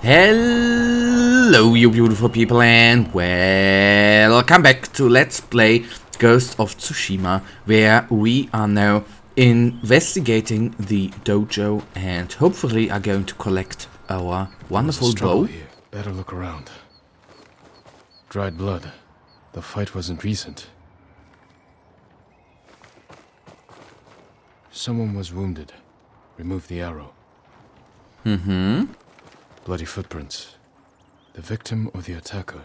Hello you beautiful people and welcome back to Let's Play Ghost of Tsushima, where we are now investigating the dojo and hopefully are going to collect our wonderful bow. Here. Better look around. Dried blood. The fight wasn't recent. Someone was wounded. Remove the arrow. Bloody footprints. The victim or the attacker.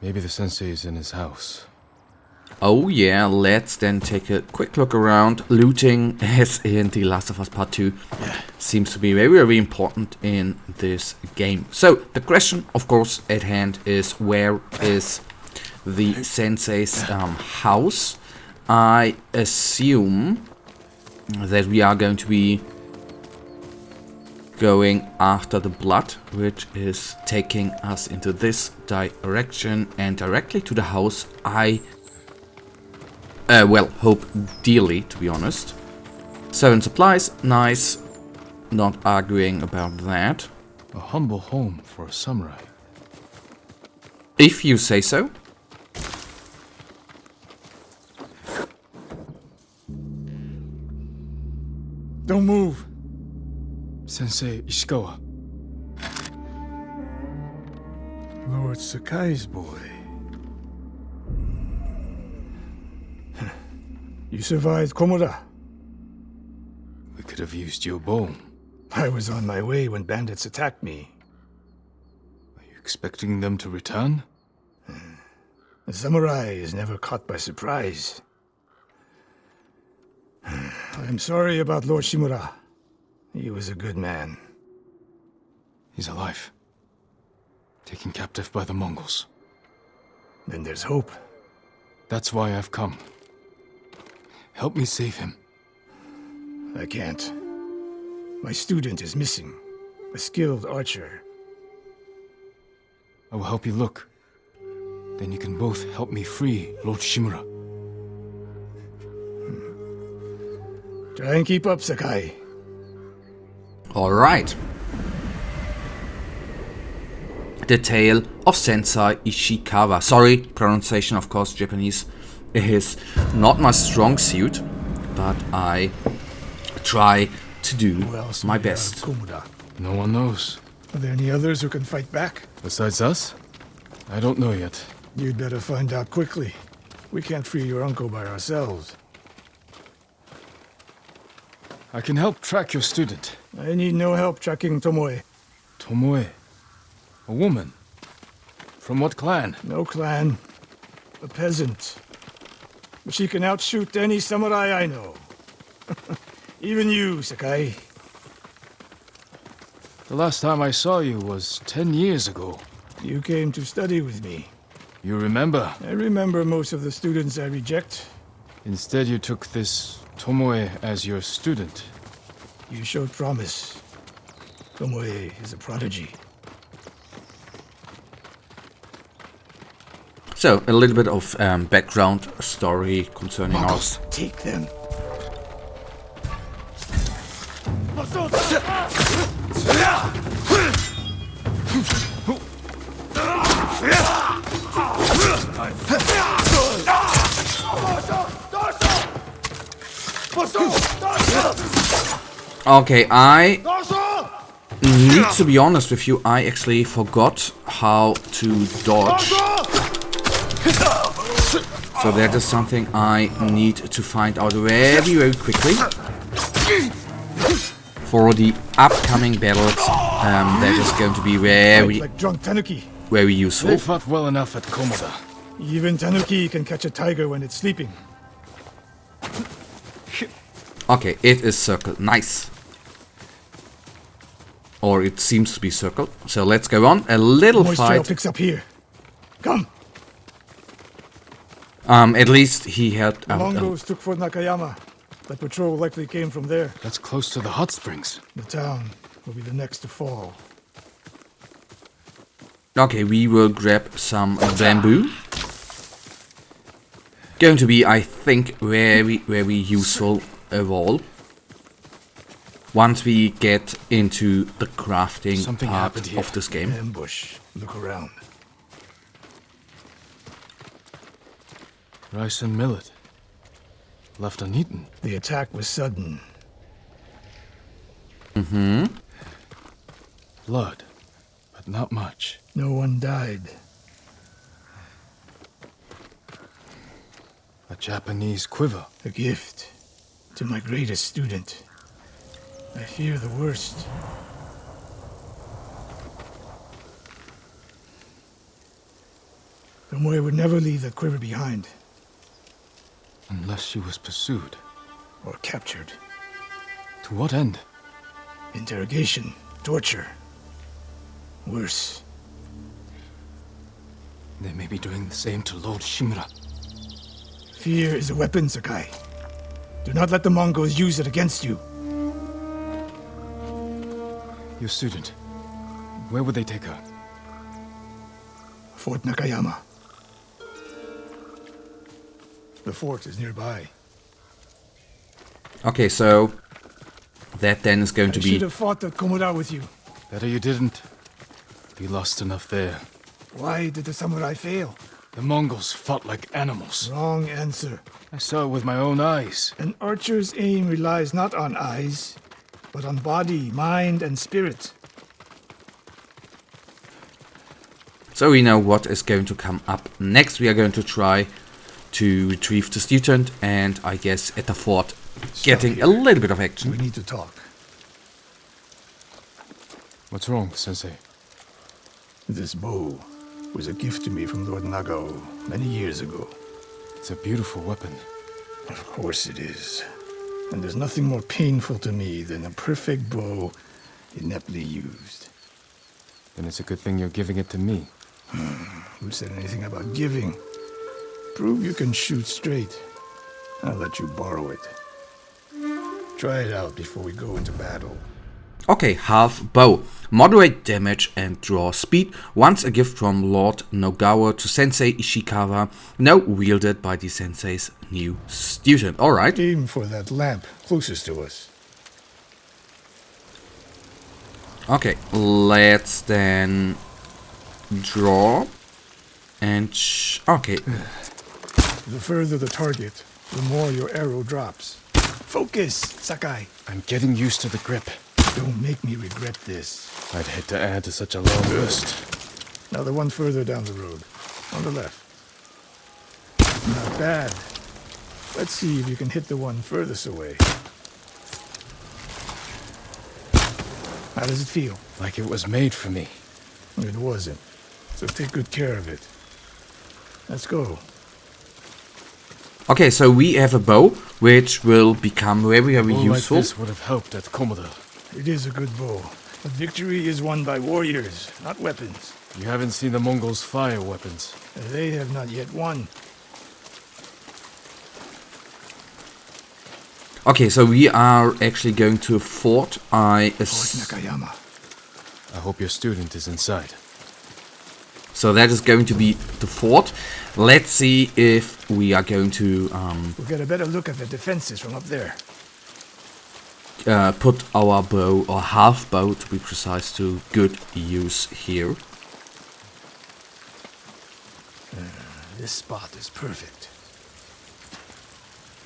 Maybe the sensei is in his house. Oh yeah, let's then take a quick look around. Looting, as in The Last of Us Part 2, seems to be very important in this game. So, the question, of course, at hand is where is the sensei's house? I assume that we are going to be going after the blood, which is taking us into this direction and directly to the house. I hope dearly, to be honest. 7 supplies, nice. Not arguing about that. A humble home for a samurai. If you say so. Don't move. Sensei Ishikawa. Lord Sakai's boy. You survived Komoda. We could have used your bow. I was on my way when bandits attacked me. Are you expecting them to return? A samurai is never caught by surprise. I'm sorry about Lord Shimura. He was a good man. He's alive. Taken captive by the Mongols. Then there's hope. That's why I've come. Help me save him. I can't. My student is missing. A skilled archer. I will help you look. Then you can both help me free Lord Shimura. Try and keep up, Sakai. Alright. The Tale of Sensei Ishikawa. Sorry, pronunciation, of course, Japanese is not my strong suit, but I try to do Who else my made best. Komoda? No one knows. Are there any others who can fight back? Besides us? I don't know yet. You'd better find out quickly. We can't free your uncle by ourselves. I can help track your student. I need no help tracking Tomoe. Tomoe. A woman. From what clan? No clan. A peasant. But she can outshoot any samurai I know. Even you, Sakai. The last time I saw you was 10 years ago. You came to study with me. You remember? I remember most of the students I reject. Instead you took this Tomoe as your student. You showed promise. Tomoe is a prodigy. So, a little bit of background story concerning us. Take them. Okay, I need to be honest with you, I actually forgot how to dodge. So that is something I need to find out very quickly. For the upcoming battles, that is going to be Like drunk Tanuki. very useful. They fought well enough at Komoda. Even Tanuki can catch a tiger when it's sleeping. Okay, it is circle. Nice. Or it seems to be circle. So let's go on. A little Moist trail fight. picks up here. Come. At least he had... The Mongols took Fort Nakayama. The patrol likely came from there. That's close to the hot springs. The town will be the next to fall. Okay, we will grab some bamboo. Going to be, I think, very useful of all. once we get into the crafting Something part happened here. of this game. Ambush. Look around. Rice and millet. Left uneaten. The attack was sudden. Blood, but not much. No one died. A Japanese quiver. A gift to my greatest student. I fear the worst. Tomoe would never leave that quiver behind. Unless she was pursued. Or captured. To what end? Interrogation. Torture. Worse. They may be doing the same to Lord Shimura. Fear is a weapon, Sakai. Do not let the Mongols use it against you. Your student. Where would they take her? Fort Nakayama. The fort is nearby. Okay, so that then is going to I be... should have fought the Komura with you. Better you didn't. You lost enough there. Why did the samurai fail? The Mongols fought like animals. Wrong answer. I saw it with my own eyes. An archer's aim relies not on eyes, but on body, mind, and spirit. So we know what is going to come up next. We are going to try to retrieve the student, and I guess at the fort getting a little bit of We action. need to talk. What's wrong, Sensei? This bow was a gift to me from Lord Nagao many years ago. It's a beautiful weapon. Of course it is. And there's nothing more painful to me than a perfect bow ineptly used. Then it's a good thing you're giving it to me. Who said anything about giving? Prove you can shoot straight. I'll let you borrow it. Try it out before we go into battle. Okay, half bow. Moderate damage and draw speed. Once a gift from Lord Nagawa to Sensei Ishikawa. Now wielded by the Sensei's new student. Alright. Aim for that lamp closest to us. Okay, let's then draw. And okay. The further the target, the more your arrow drops. Focus, Sakai. I'm getting used to the grip. Don't make me regret this. I'd hate to add to such a long list. Now the one further down the road. On the left. Not bad. Let's see if you can hit the one furthest away. How does it feel? Like it was made for me. It wasn't. So take good care of it. Let's go. Okay, so we have a bow, which will become very, very All useful. like this would have helped at Komoda. It is a good bow. But victory is won by warriors, not weapons. You haven't seen the Mongols fire weapons. They have not yet won. Okay, so we are actually going to a fort. Fort Nakayama. I hope your student is inside. So that is going to be the fort. Let's see if we are going to We'll get a better look at the defenses from up there. put our bow, or half bow to be precise, to good use here. This spot is perfect.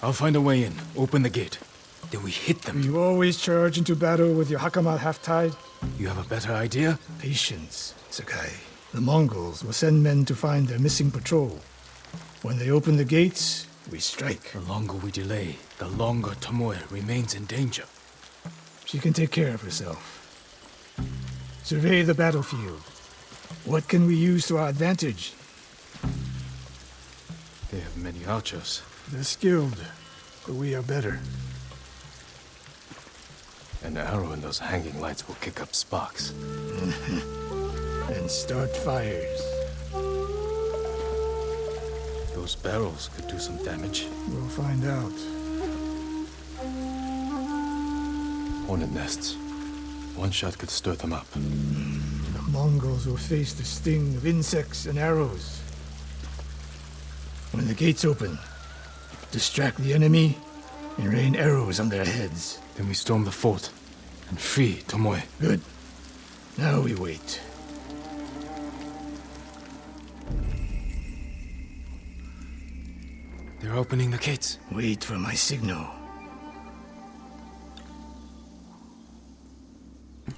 I'll find a way in. Open the gate. Then we hit them. You always charge into battle with your hakama half-tied? You have a better idea? Patience, Sakai. The Mongols will send men to find their missing patrol. When they open the gates, we strike. The longer we delay, the longer Tomoe remains in danger. She can take care of herself. Survey the battlefield. What can we use to our advantage? They have many archers. They're skilled, but we are better. An arrow in those hanging lights will kick up sparks. And start fires. Those barrels could do some damage. We'll find out. Hornet nests. One shot could stir them up. The Mongols will face the sting of insects and arrows. When the gates open, distract the enemy and rain arrows on their heads. Then we storm the fort. and free Tomoe. Good. Now we wait. They're opening the gates. Wait for my signal.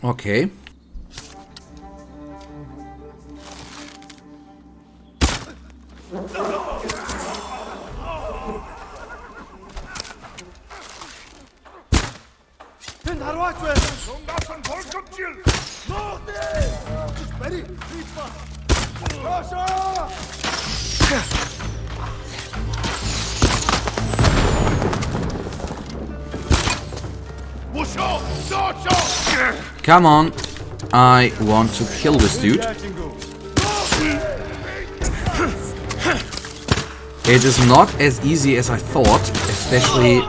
Okay. Come on. I want to kill this dude. It is not as easy as I thought, especially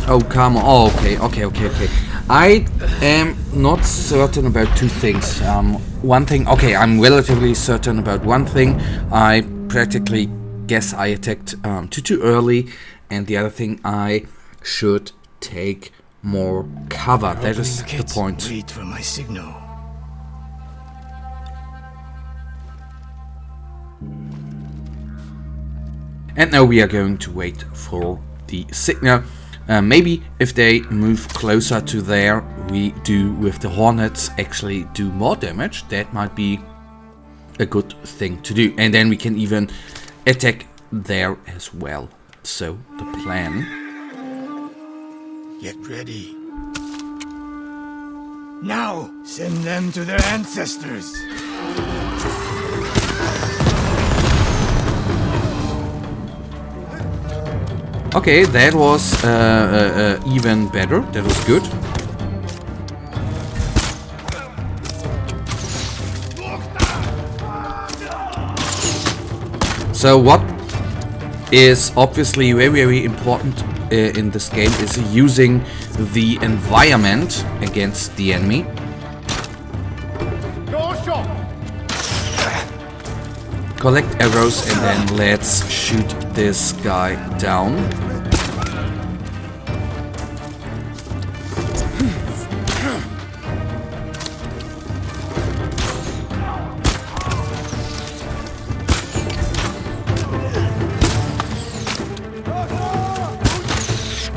oh, come on. Oh, okay. I am not certain about two things. One thing, okay, I'm relatively certain about one thing. I practically guess I attacked too early, and the other thing, I should take more cover. That is the point. Wait for my signal. And now we are going to wait for the signal. Maybe if they move closer to there, we do with the Hornets actually do more damage. That might be a good thing to do. And then we can even attack there as well. So the plan. Get ready. Now, send them to their ancestors. Okay, that was even better. That was good. So what is obviously very important in this game is using the environment against the enemy. Collect arrows and then let's shoot this guy down.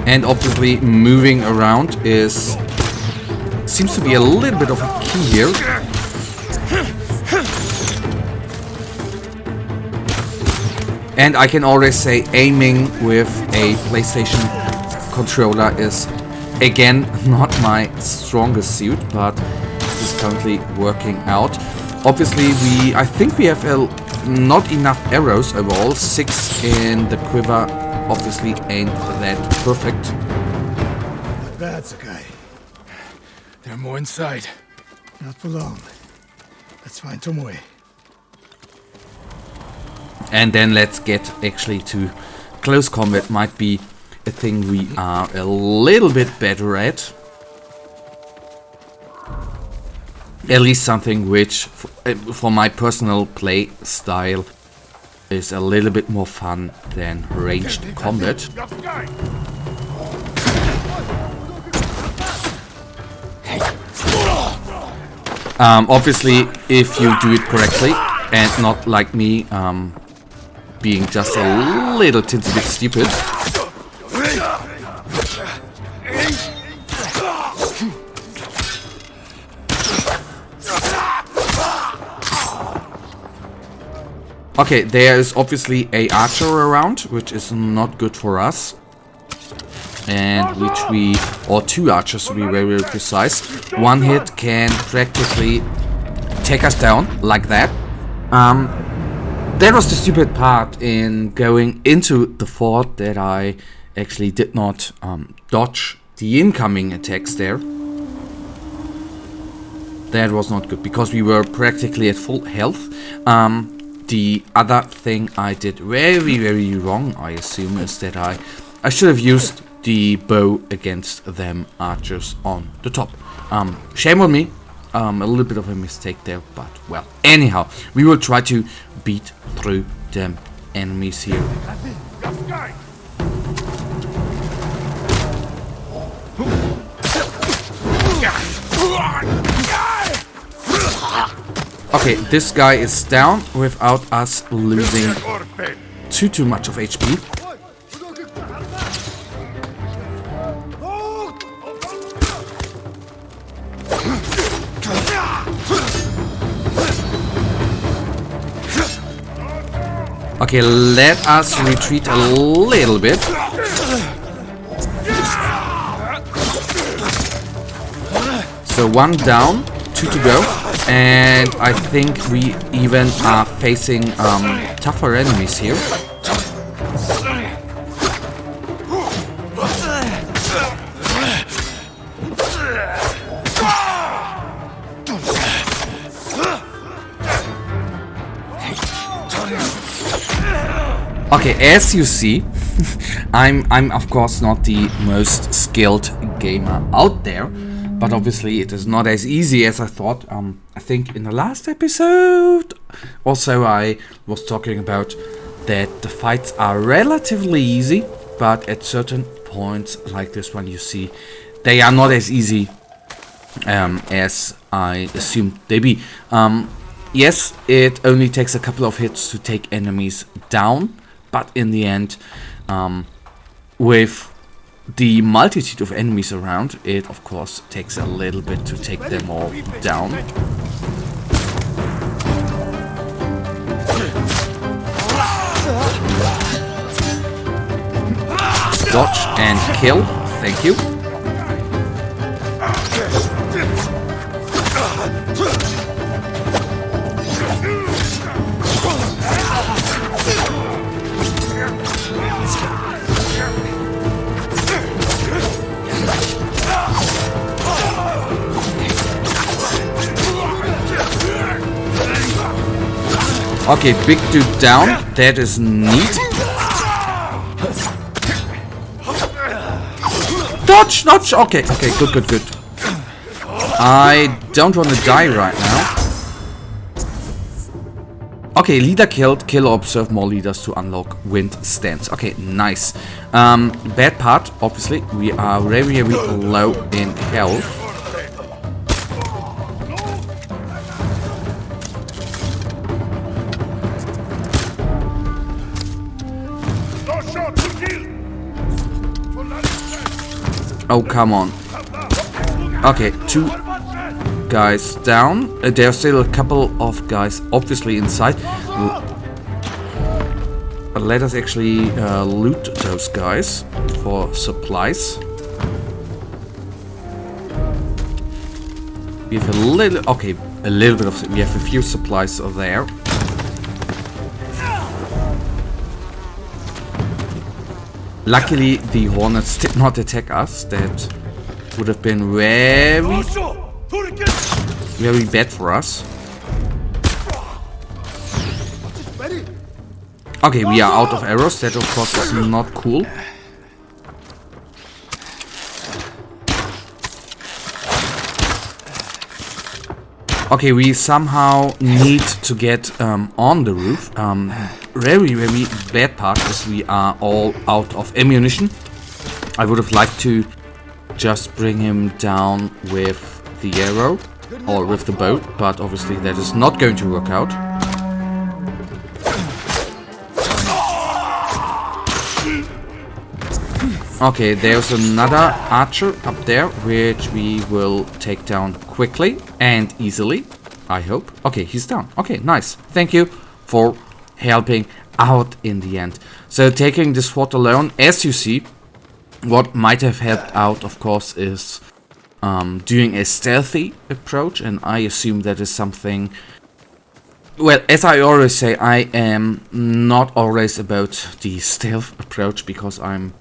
And obviously moving around seems to be a little bit of a key here. And I can always say aiming with a PlayStation controller is again not my strongest suit, but is currently working out. Obviously I think we have not enough arrows overall. 6 in the quiver obviously ain't that perfect. Not bad, Sakai. There are more inside. Not for long. Let's find Tomoe. And then let's get actually to close combat. Might be a thing we are a little bit better at. At least something which, for my personal play style, is a little bit more fun than ranged combat. Obviously, if you do it correctly and not like me, being just a little tinsy bit stupid. Okay, there is obviously a archer around, which is not good for us. And or two archers to be very precise. One hit can practically take us down, like that. That was the stupid part in going into the fort, that I actually did not dodge the incoming attacks there. That was not good, because we were practically at full health. The other thing I did very wrong, I assume, is that I should have used the bow against them archers on the top. Shame on me. A little bit of a mistake there, but well. Anyhow, we will try to beat through them enemies here. Okay, this guy is down without us losing too much of HP. Okay, let us retreat a little bit. So one down, 2 to go, and I think we even are facing tougher enemies here. Okay, as you see, I'm of course not the most skilled gamer out there, but obviously it is not as easy as I thought. I think in the last episode also I was talking about that the fights are relatively easy, but at certain points like this one you see they are not as easy as I assumed they be. Yes, it only takes a couple of hits to take enemies down, but in the end, with the multitude of enemies around, it of course takes a little bit to take them all down. Dodge and kill, thank you. Okay, big dude down. That is neat. Dodge, dodge. Okay, good. I don't want to die right now. Okay, leader killed. Kill or observe more leaders to unlock wind stance. Okay, nice. Bad part, obviously, we are very low in health. Oh, come on. Okay, 2 guys down. There are still a couple of guys obviously inside. But let us actually loot those guys for supplies. We have a little... Okay, a little bit of... We have a few supplies there. Luckily, the hornets did not attack us. That would have been very bad for us. Okay, we are out of arrows. That, of course, is not cool. Okay, we somehow need to get on the roof. Very bad part is we are all out of ammunition. I would have liked to just bring him down with the arrow or with the bow, but obviously that is not going to work out. Okay, there's another archer up there, which we will take down quickly and easily, I hope. Okay, he's down. Okay, nice. Thank you for helping out in the end. So taking this fort alone, as you see, what might have helped out, of course, is doing a stealthy approach, and I assume that is something... Well, as I always say, I am not always about the stealth approach because I'm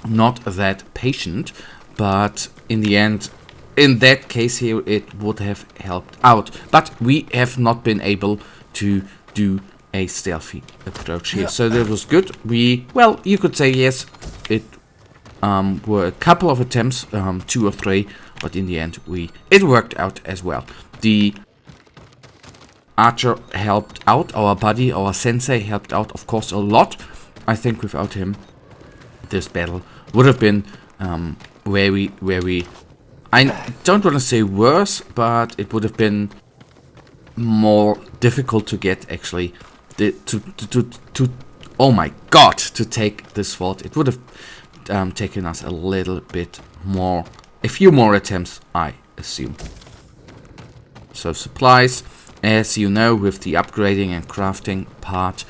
not that patient, but in the end, in that case here, it would have helped out. But we have not been able to do a stealthy approach here, so that was good. Well, you could say yes, it were a couple of attempts, 2 or 3, but in the end, it worked out as well. archer helped out, our buddy, our sensei helped out, of course, a lot. I think without him, this battle would have been very, I don't want to say worse, but it would have been more difficult to get, actually. Oh my god, to take this fort. It would have taken us a little bit more, a few more attempts, I assume. So supplies, as you know, with the upgrading and crafting part,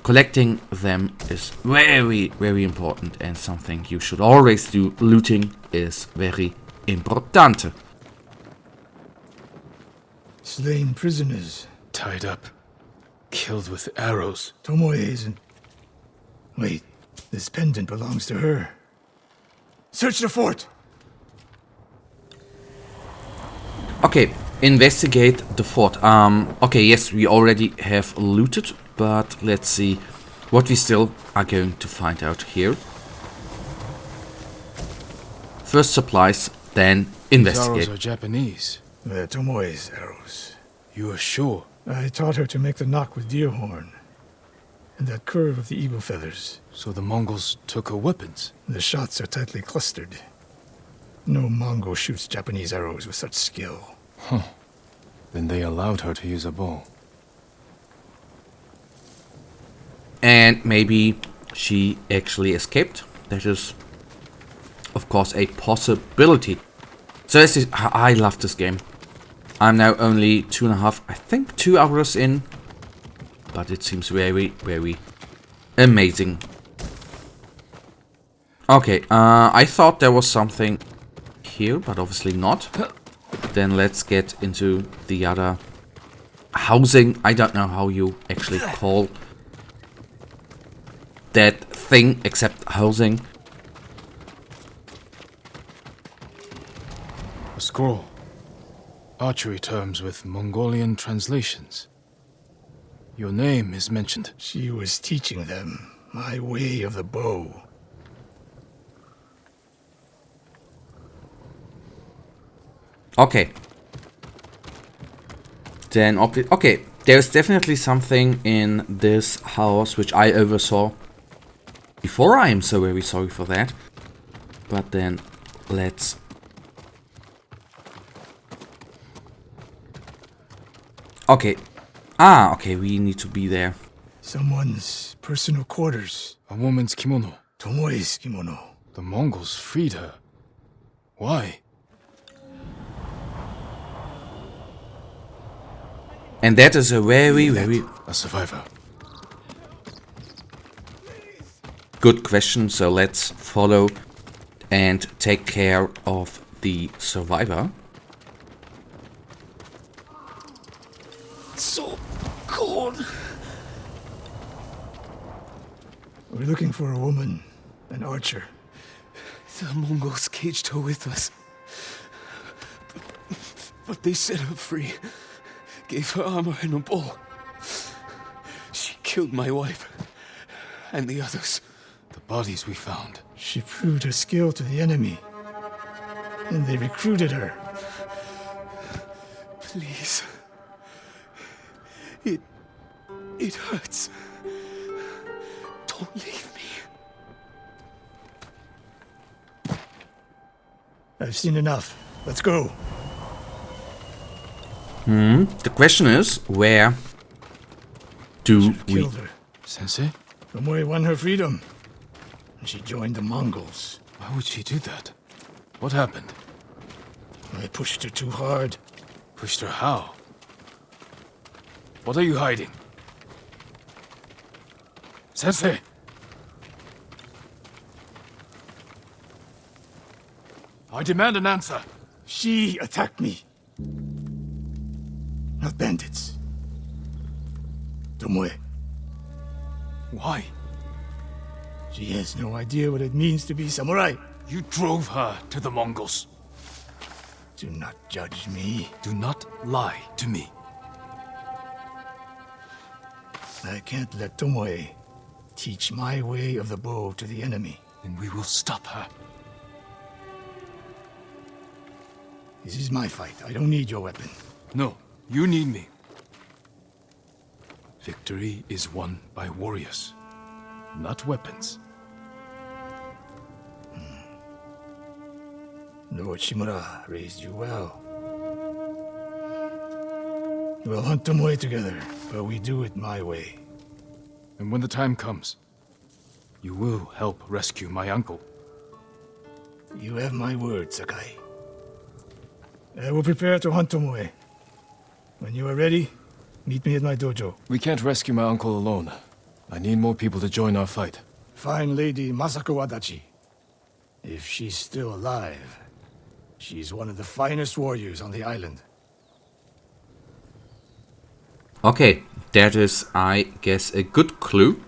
collecting them is very important and something you should always do. Looting is very importante. Slain prisoners. Tied up. Killed with arrows. Tomoe isn't... Wait, this pendant belongs to her. Search the fort! Okay, investigate the fort. Okay, yes, we already have looted, but let's see what we still are going to find out here. First supplies, then These investigate. arrows are Japanese. They're Tomoe's arrows. You are sure? I taught her to make the knock with deer horn. And that curve of the eagle feathers. So the Mongols took her weapons. The shots are tightly clustered. No Mongol shoots Japanese arrows with such skill. Huh. Then they allowed her to use a bow. And maybe she actually escaped. That is, of course, a possibility. So this is, I love this game. I'm now only 2 hours in. But it seems very amazing. Okay, I thought there was something here, but obviously not. Then let's get into the other housing. I don't know how you actually call that thing except housing. A scroll. Archery terms with Mongolian translations. Your name is mentioned. She was teaching them my way of the bow. Okay. Then, okay, there's definitely something in this house which I oversaw before. I am so very sorry for that. But then, let's... Okay. Ah, okay, we need to be there. Someone's personal quarters. A woman's kimono. Tomoe's kimono. The Mongols freed her. Why? And that is a very A survivor. good question. So let's follow and take care of the survivor. So cold. We're looking for a woman, an archer. The Mongols caged her with us. But they set her free. Gave her armor and a bow. She killed my wife. And the others. The bodies we found. She proved her skill to the enemy. And they recruited her. Please. It hurts. Don't leave me. I've seen enough. Let's go. The question is, where do we... Killed her. Sensei? Tomoe won her freedom. And she joined the Mongols. Why would she do that? What happened? I pushed her too hard. Pushed her how? What are you hiding? Sensei! I demand an answer. She attacked me. Not bandits. Tomoe. Why? She has no idea what it means to be samurai. You drove her to the Mongols. Do not judge me. Do not lie to me. I can't let Tomoe teach my way of the bow to the enemy. And we will stop her. This is my fight. I don't need your weapon. No, you need me. Victory is won by warriors, not weapons. Lord Shimura raised you well. We'll hunt Tomoe together, but we do it my way. And when the time comes, you will help rescue my uncle. You have my word, Sakai. I will prepare to hunt Tomoe. When you are ready, meet me at my dojo. We can't rescue my uncle alone. I need more people to join our fight. Fine lady Masako Adachi. If she's still alive, she's one of the finest warriors on the island. Okay, that is, I guess, a good clue.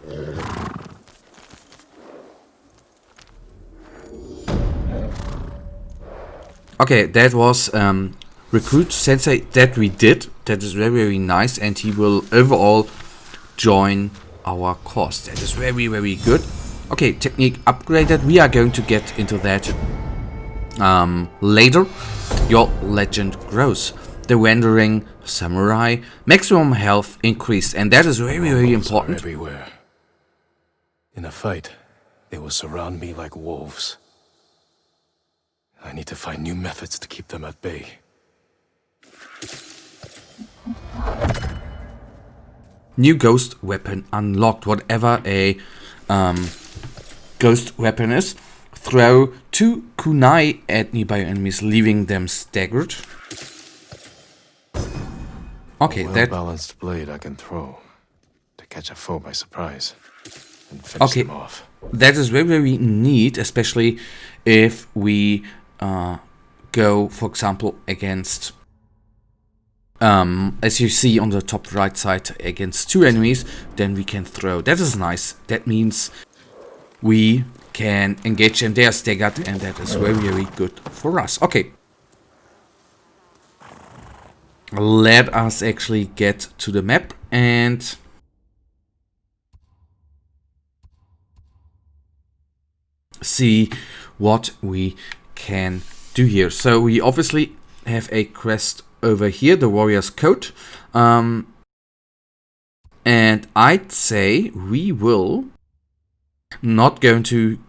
Okay, that was Recruit Sensei that we did. That is very, very nice, and he will overall join our course. That is very, very good. Okay, technique upgraded. We are going to get into that later. Your legend grows. The Wandering Samurai. Maximum health increased, and that is very, very important. Everywhere. In a fight, they will surround me like wolves. I need to find new methods to keep them at bay. New ghost weapon unlocked. Whatever a ghost weapon is. Throw 2 kunai at nearby enemies, leaving them staggered. Okay, a well-balanced blade I can throw to catch a foe by surprise and finish them off. That is very, very neat, especially if we go, for example, against, as you see on the top right side, against 2 enemies, then we can throw. That is nice. That means we can engage them. They are staggered, and that is very, very good for us. Okay. Let us actually get to the map and see what we can do here. So we obviously have a quest over here, the Warrior's Code. And I'd say we will not go into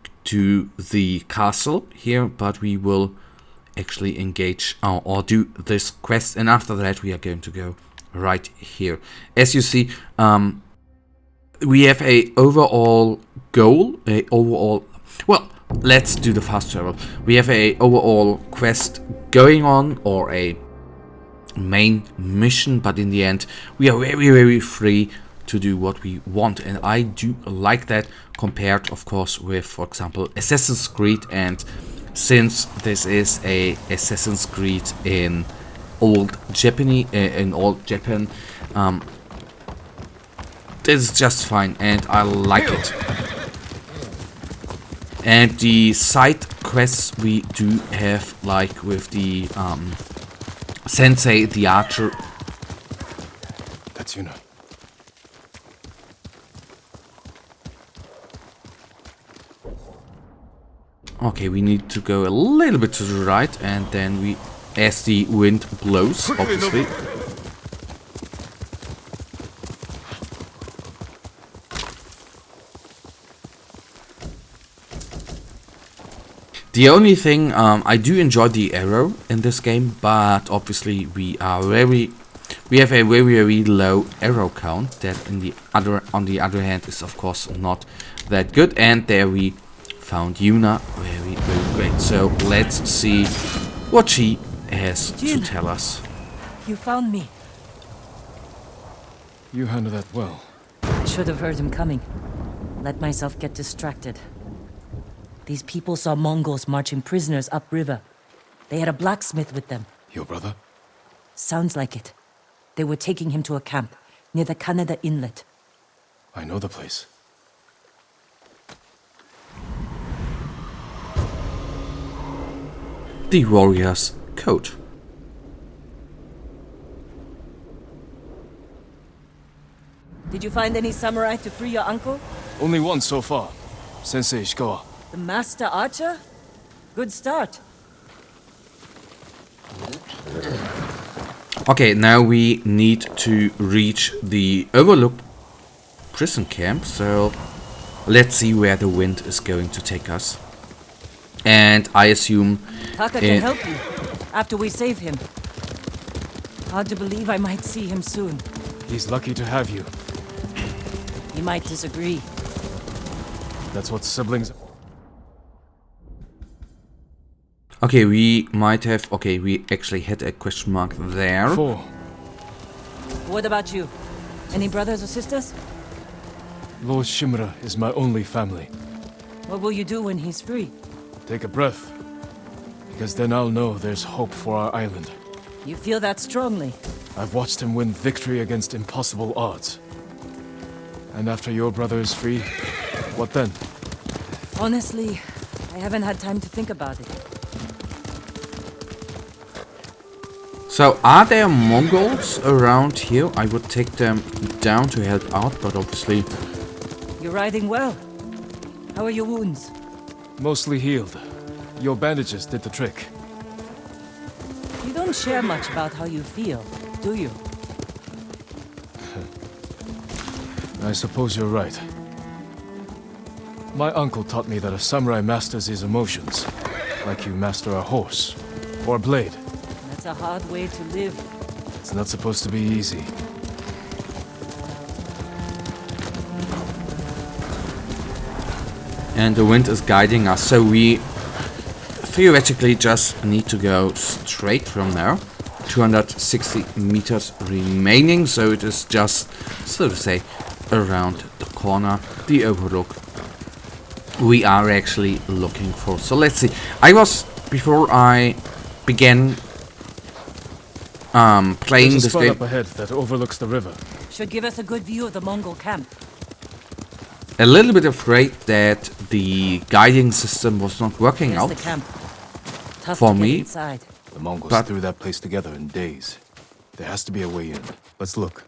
the castle here, but we will actually engage or do this quest, and after that we are going to go right here. As you see, we have a overall goal, well, let's do the fast travel. We have a overall quest going on, or a main mission, but in the end we are very, very free to do what we want, and I do like that, compared of course with, for example, Assassin's Creed. And since this is a Assassin's Creed in old Japan, this is just fine, and I like it. And the side quests we do have, like with the Sensei, the archer. That's Yuna. Okay, we need to go a little bit to the right, and then we, as the wind blows, obviously. The only thing, I do enjoy the arrow in this game, but obviously we have a very, very low arrow count. That on the other hand is of course not that good. And there we found Yuna, very, very great. So let's see what she has to tell us. You found me. You handled that well. I should have heard him coming. Let myself get distracted. These people saw Mongols marching prisoners upriver. They had a blacksmith with them. Your brother? Sounds like it. They were taking him to a camp near the Kaneda Inlet. I know the place. The Warrior's Code. Did you find any samurai to free your uncle? Only one so far. Sensei Ishikawa. The master archer? Good start. Okay, now we need to reach the overlook prison camp, so let's see where the wind is going to take us. And I assume Taka can help you after we save him. Hard to believe I might see him soon. He's lucky to have you. He might disagree. That's what siblings... Okay, we might have... Okay, we actually had a question mark there. 4. What about you? Any brothers or sisters? Lord Shimura is my only family. What will you do when he's free? Take a breath. Because then I'll know there's hope for our island. You feel that strongly? I've watched him win victory against impossible odds. And after your brother is free, what then? Honestly, I haven't had time to think about it. So, are there Mongols around here? I would take them down to help out, but obviously... You're riding well. How are your wounds? Mostly healed. Your bandages did the trick. You don't share much about how you feel, do you? I suppose you're right. My uncle taught me that a samurai masters his emotions, like you master a horse or a blade. That's a hard way to live. It's not supposed to be easy. And the wind is guiding us, so we theoretically just need to go straight from there. 260 meters remaining, so it is just, so to say, around the corner, the overlook we are actually looking for. So let's see. Before I began playing There's a this spot game, up ahead that overlooks the river. Should give us a good view of the Mongol camp. a little bit afraid that the guiding system was not working Here's out the camp. Tough for to get me. inside. The Mongols But- threw that place together in days. There has to be a way in. Let's look.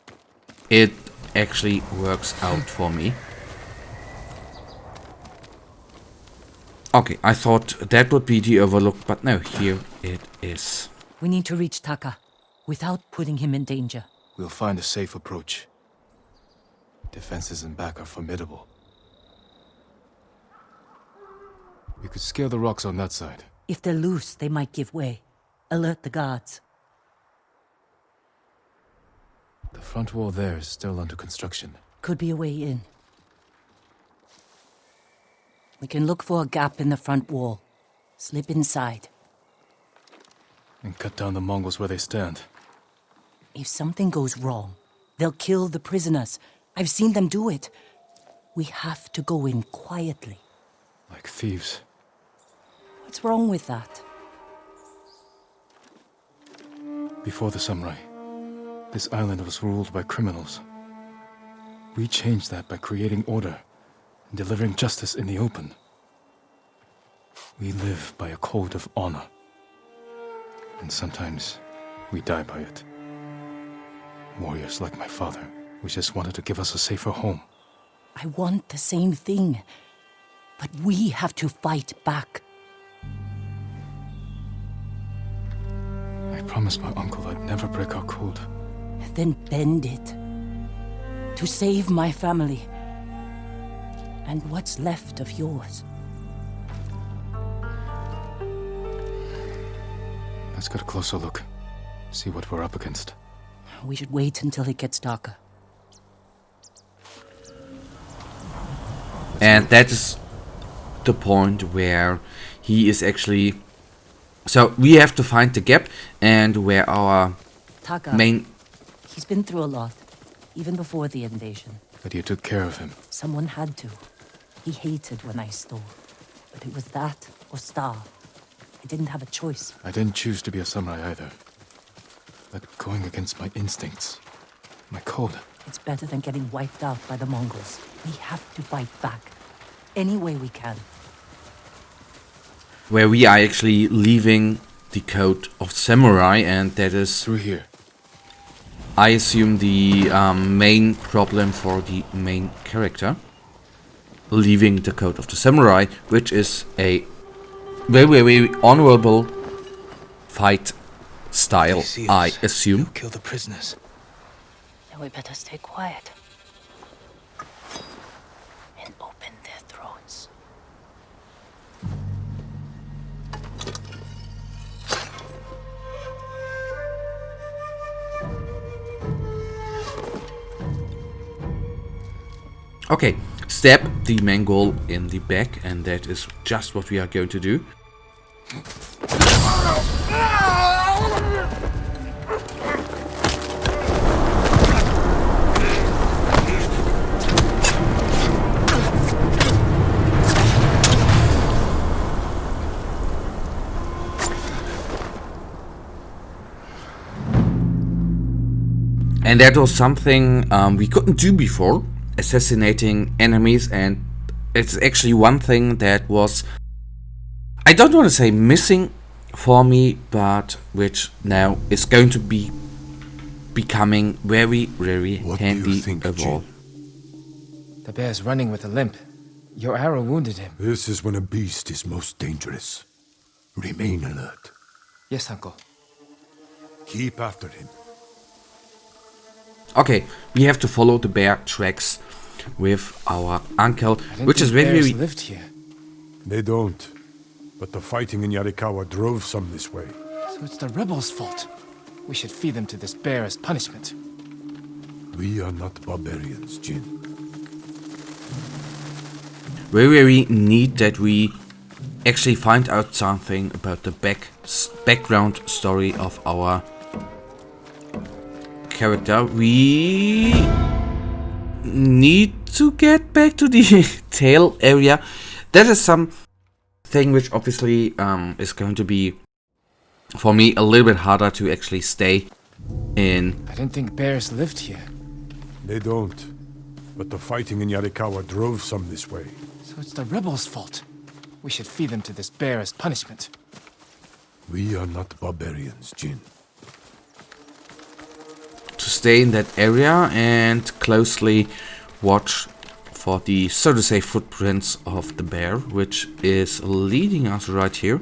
It actually works out for me. Okay, I thought that would be the overlook, but no, here it is. We need to reach Taka without putting him in danger. We'll find a safe approach. Defenses in back are formidable. We could scale the rocks on that side. If they're loose, they might give way. Alert the guards. The front wall there is still under construction. Could be a way in. We can look for a gap in the front wall. Slip inside. And cut down the Mongols where they stand. If something goes wrong, they'll kill the prisoners. I've seen them do it. We have to go in quietly. Like thieves. What's wrong with that? Before the samurai, this island was ruled by criminals. We changed that by creating order and delivering justice in the open. We live by a code of honor. And sometimes we die by it. Warriors like my father, who just wanted to give us a safer home. I want the same thing. But we have to fight back. I promised my uncle I'd never break our code. Then bend it. To save my family. And what's left of yours. Let's get a closer look. See what we're up against. We should wait until it gets darker. And that is the point where he is actually... So we have to find the gap and where our Taka, main... he's been through a lot. Even before the invasion. But you took care of him. Someone had to. He hated when I stole. But it was that or starve. I didn't have a choice. I didn't choose to be a samurai either. But going against my instincts, my code. It's better than getting wiped out by the Mongols. We have to fight back. Any way we can. Where we are actually leaving the code of samurai, and that is, Through here. I assume, the main problem for the main character. Leaving the code of the samurai, which is a very, very honorable fight style, I assume. Kill the prisoners. Then we better stay quiet. Okay, stab the Mongol in the back, and that is just what we are going to do. And that was something we couldn't do before, assassinating enemies, and it's actually one thing that was, I don't want to say missing for me, but which now is going to be becoming very, very What do you handy think, overall. Jin? The bear's running with a limp. Your arrow wounded him. This is when a beast is most dangerous. Remain alert. Yes, Uncle. Keep after him. Okay, we have to follow the bear tracks with our uncle, I didn't which is think very, bears very... lived here. They don't. But the fighting in Yarikawa drove some this way. So it's the rebels' fault. We should feed them to this bear as punishment. We are not barbarians, Jin. very, very neat that we actually find out something about the background story of our character. We need to get back to the tail area. That is something which obviously is going to be, for me, a little bit harder to actually stay in. I didn't think bears lived here. They don't. But the fighting in Yarikawa drove some this way. So it's the rebels' fault. We should feed them to this bear as punishment. We are not barbarians, Jin. To stay in that area and closely watch for the, so to say, footprints of the bear, which is leading us right here.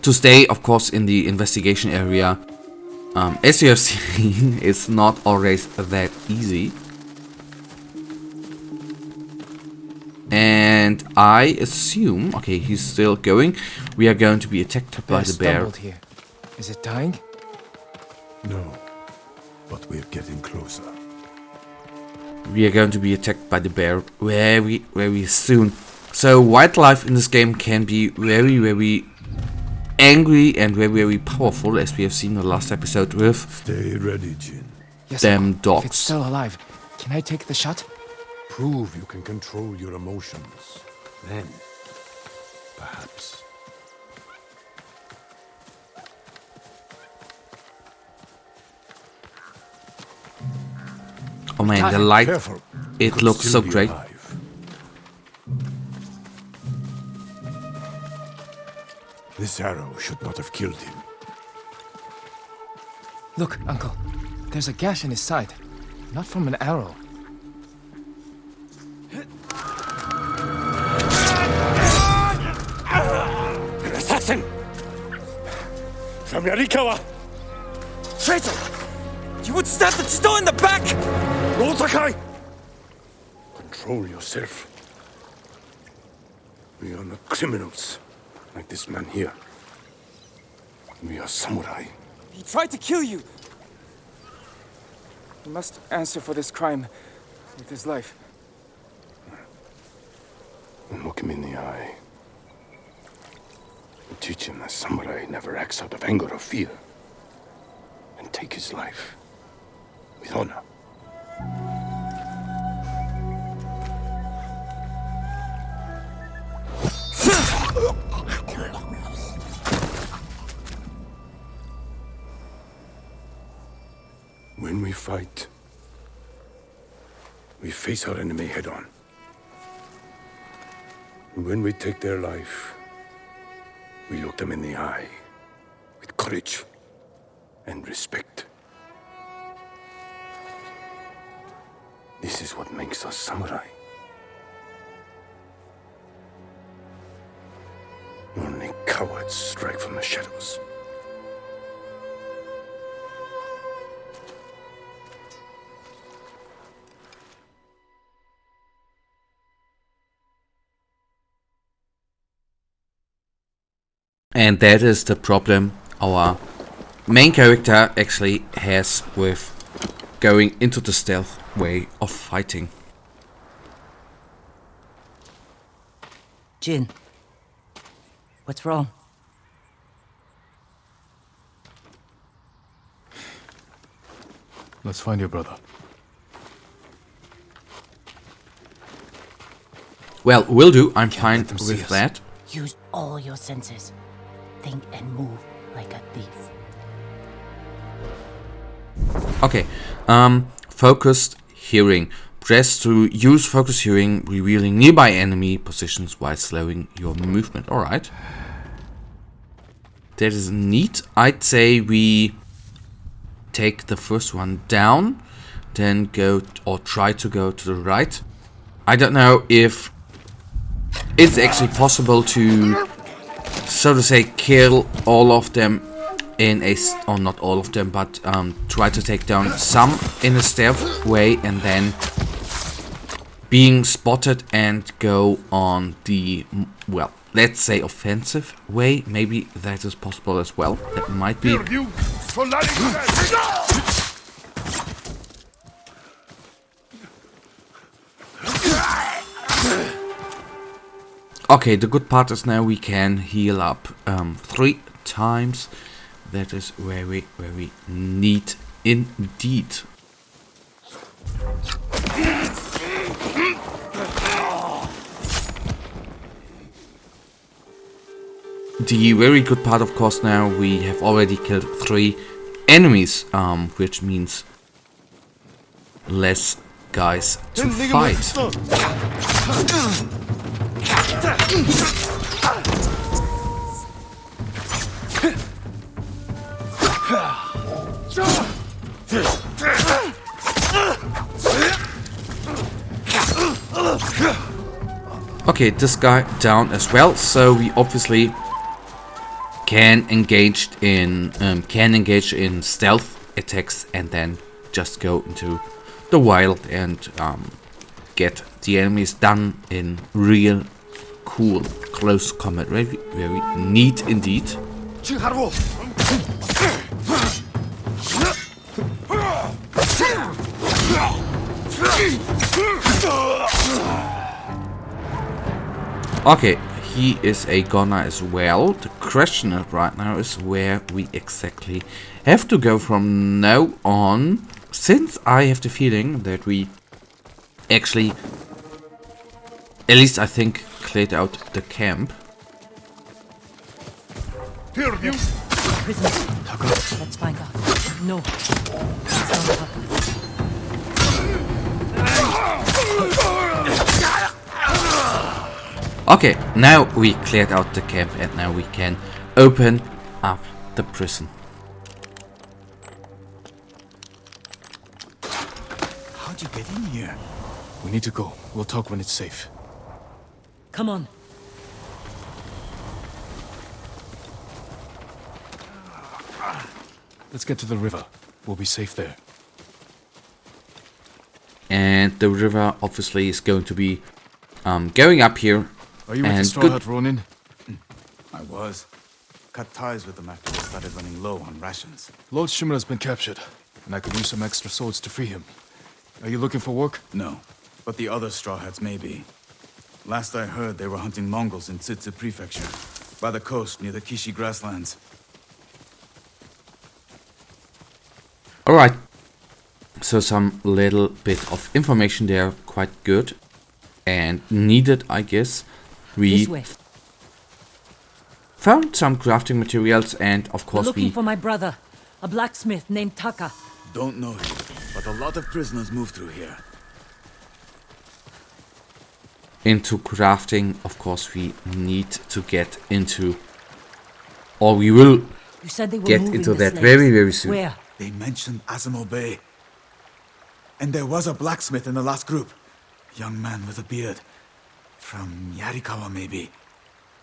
To stay, of course, in the investigation area. As you have seen, it's not always that easy. And I assume, okay, he's still going. We are going to be attacked by the bear. Stumbled here. Is it dying? No. But we're getting closer. We are going to be attacked by the bear very, very soon. So wildlife in this game can be very, very angry and very, very powerful, as we have seen in the last episode with Stay ready, Jin. Yes, them Uncle. dogs. If it's still alive, can I take the shot? Prove you can control your emotions. Then, perhaps. Oh man, the light, Careful. it Could looks still so be great. alive. This arrow should not have killed him. Look, Uncle. There's a gash in his side. Not from an arrow. Assassin! From Yarikawa! Traitor! You would stab the Chido in the back! No, Sakai! Control yourself. We are not criminals, like this man here. We are samurai. He tried to kill you! He must answer for this crime with his life. And look him in the eye. And teach him that samurai never acts out of anger or fear. And take his life with honor. When we fight, we face our enemy head on. And when we take their life, we look them in the eye with courage and respect. This is what makes us samurai. Only cowards strike from the shadows. And that is the problem our main character actually has with going into the stealth way of fighting. Jin. What's wrong? Let's find your brother. Well, will do. I'm fine let them see with us. that. Use all your senses. Think and move like a thief. Okay. Focused hearing. Press to use focus hearing, revealing nearby enemy positions while slowing your movement. Alright. That is neat. I'd say we take the first one down, then go or try to go to the right. I don't know if it's actually possible to, so to say, kill all of them in a, or not all of them, but try to take down some in a stealth way and then being spotted and go on the, well, let's say offensive way. Maybe that is possible as well. That might be. Okay, the good part is now we can heal up 3 times. That is very, very neat indeed. The very good part, of course, now we have already killed 3 enemies, which means less guys to fight. Okay, this guy down as well, so we obviously can engage in stealth attacks and then just go into the wild and get the enemies done in real cool close combat. Very, very neat indeed. Okay, he is a gunner as well. The question right now is where we exactly have to go from now on, since I have the feeling that we actually, at least I think, cleared out the camp. Prisoners. Let's find out. No. It's not Taka. Okay, now we cleared out the camp and now we can open up the prison. How'd you get in here? We need to go. We'll talk when it's safe. Come on. Let's get to the river. We'll be safe there. And the river obviously is going to be going up here. Are you with the and Straw Hut, Ronin? I was. Cut ties with them after they started running low on rations. Lord Shimura's been captured, and I could use some extra swords to free him. Are you looking for work? No, but the other Straw Hats may be. Last I heard, they were hunting Mongols in Tsutsu Prefecture, by the coast near the Kishi grasslands. Alright, so some little bit of information there, quite good and needed, I guess. We This way. found some crafting materials and of We're course looking we for my brother, a blacksmith named Taka. Don't know him, but a lot of prisoners move through here. into crafting. Of course we need to get into, or we will You said they were get moving into the that slaves. very, very soon. Where? They mentioned Azamo Bay. And there was a blacksmith in the last group. Young man with a beard. From Yarikawa, maybe.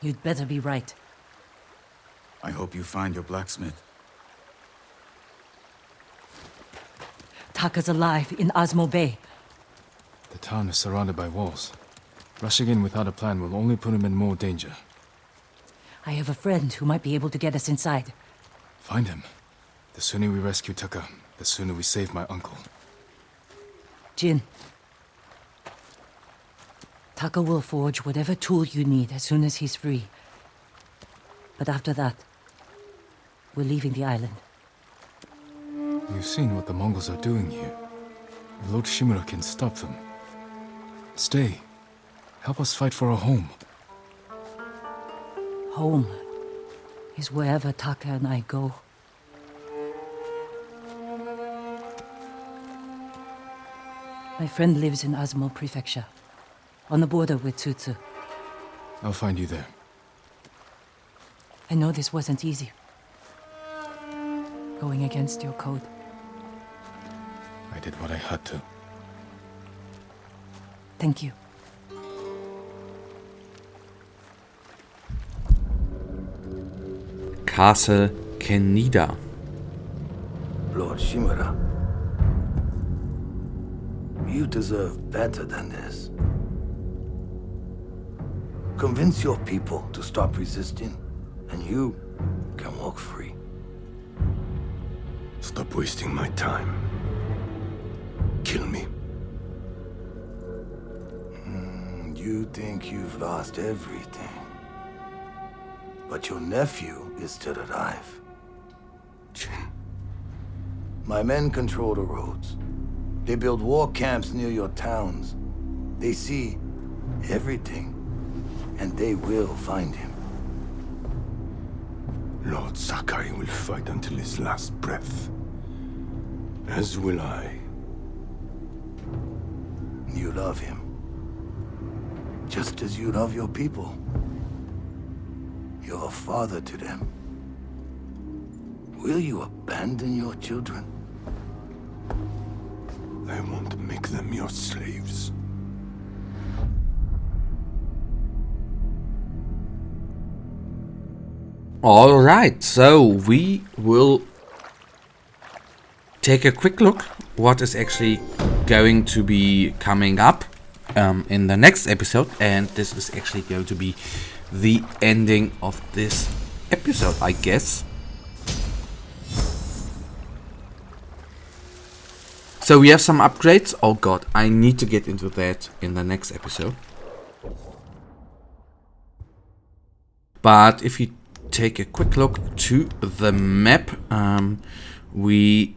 You'd better be right. I hope you find your blacksmith. Taka's alive in Osmo Bay. The town is surrounded by walls. Rushing in without a plan will only put him in more danger. I have a friend who might be able to get us inside. Find him. The sooner we rescue Taka, the sooner we save my uncle. Jin. Taka will forge whatever tool you need as soon as he's free. But after that, we're leaving the island. You've seen what the Mongols are doing here. Lord Shimura can stop them. Stay. Help us fight for a home. Home is wherever Taka and I go. My friend lives in Azamo Prefecture, on the border with Tsutsu. I'll find you there. I know this wasn't easy. Going against your code. I did what I had to. Thank you. Castle Kenida. Lord Shimura, you deserve better than this. Convince your people to stop resisting, and you can walk free. Stop wasting my time. Kill me. You think you've lost everything. But your nephew is still alive. Jin. My men control the roads. They build war camps near your towns. They see everything, and they will find him. Lord Sakai will fight until his last breath. As will I. You love him. Just as you love your people. You're a father to them. Will you abandon your children? I won't make them your slaves. Alright, so we will take a quick look what is actually going to be coming up in the next episode, and this is actually going to be the ending of this episode, I guess. So we have some upgrades. Oh god, I need to get into that in the next episode. But if you take a quick look to the map, we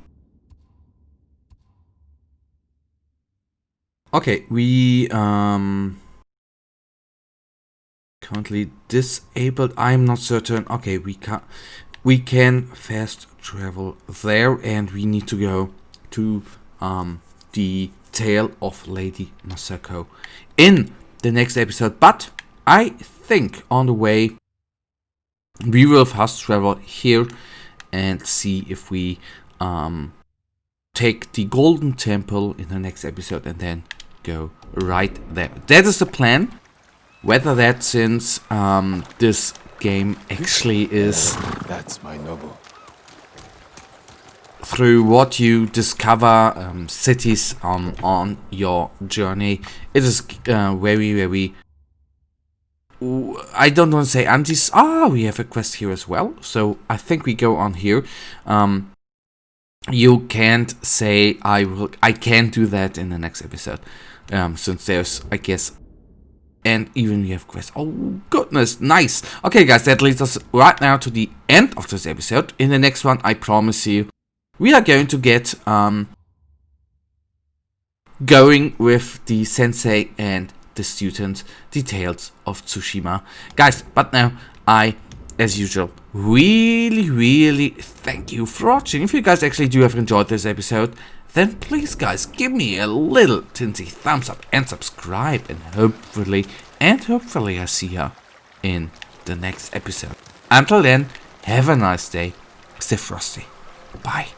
currently disabled. I'm not certain. Okay, we can fast travel there, and we need to go to the tale of Lady Masako in the next episode. But I think on the way we will fast travel here and see if we take the Golden Temple in the next episode and then go right there. That is the plan. Whether that, since this game actually is That's my noble. through what you discover cities on your journey, it is very, very, I don't want to say antis. We have a quest here as well, so I think we go on here. You can't say I can't do that in the next episode, since there's, I guess, and even we have quests. Oh goodness, nice. Okay guys, that leads us right now to the end of this episode. In the next one, I promise you, we are going to get going with the sensei and the students, details of Tsushima. Guys, but now I, as usual, really thank you for watching. If you guys actually do have enjoyed this episode, then please guys, give me a little tinsy thumbs up and subscribe, and hopefully I see you in the next episode. Until then, have a nice day. Stay frosty. Bye.